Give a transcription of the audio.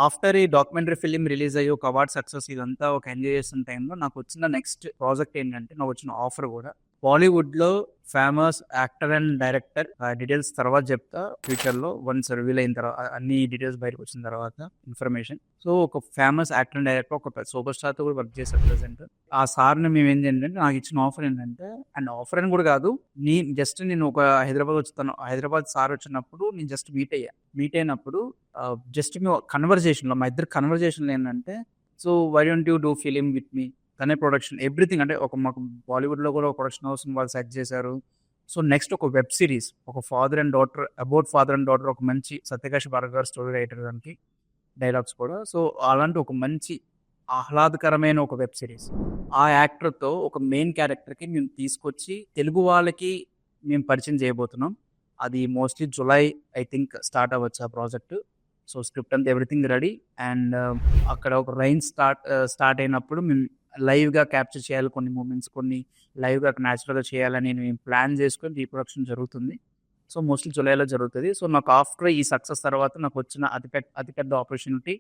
After ఈ documentary film release అయ్యి ఒక అవార్డ్ సక్సెస్ ఇదంతా ఒక ఎంజాయ్ చేస్తున్న టైంలో నాకు వచ్చిన నెక్స్ట్ ప్రాజెక్ట్ ఏంటంటే నాకు వచ్చిన ఆఫర్ కూడా బాలీవుడ్లో famous actor and director. Details తర్వాత చెప్తా ఫ్యూచర్లో వన్స్ రివీల్ అయిన తర్వాత అన్ని డీటెయిల్స్ బయటకు వచ్చిన తర్వాత ఇన్ఫర్మేషన్. సో ఒక ఫేమస్ యాక్టర్ అండ్ డైరెక్టర్ ఒక సూపర్ స్టార్తో కూడా వర్క్ చేశారు ప్రజెంట్. ఆ సార్ని మేము ఏం చేయండి నాకు ఇచ్చిన ఆఫర్ ఏంటంటే, అండ్ ఆఫర్ అని కూడా కాదు, నేను ఒక హైదరాబాద్ వచ్చుతాను. హైదరాబాద్ సార్ వచ్చినప్పుడు నేను జస్ట్ మీట్ అయినప్పుడు జస్ట్ మేము కన్వర్జేషన్లో మా ఇద్దరు కన్వర్జేషన్లో ఏంటంటే, so why don't you do film with me, తనే ప్రొడక్షన్ ఎవ్రీథింగ్. అంటే ఒక మాకు బాలీవుడ్లో కూడా ఒక ప్రొడక్షన్ హౌస్ వాళ్ళు సెట్ చేశారు. సో నెక్స్ట్ ఒక వెబ్ సిరీస్, ఒక father and daughter, about father and daughter, ఒక మంచి సత్యకాశ్ భార్గవ్ గారు స్టోరీ రైటర్ దానికి, డైలాగ్స్ కూడా. సో అలాంటి ఒక మంచి ఆహ్లాదకరమైన ఒక వెబ్ సిరీస్, ఆ యాక్టర్తో ఒక మెయిన్ క్యారెక్టర్కి మేము తీసుకొచ్చి తెలుగు వాళ్ళకి మేము పరిచయం చేయబోతున్నాం. అది mostly July I think start అవ్వచ్చు ఆ ప్రాజెక్ట్. సో స్క్రిప్ట్ అంతా ఎవ్రీథింగ్ రెడీ. అండ్ అక్కడ ఒక రైన్ స్టార్ట్ అయినప్పుడు మేము లైవ్గా క్యాప్చర్ చేయాలి కొన్ని మూమెంట్స్, కొన్ని లైవ్గా న్యాచురల్గా చేయాలని మేము ప్లాన్ చేసుకొని రీప్రొడక్షన్ జరుగుతుంది. సో మోస్ట్లీ జులైలో జరుగుతుంది. సో నాకు ఆఫ్టర్ ఈ సక్సెస్ తర్వాత నాకు వచ్చిన అతిపెద్ద ఆపర్చునిటీ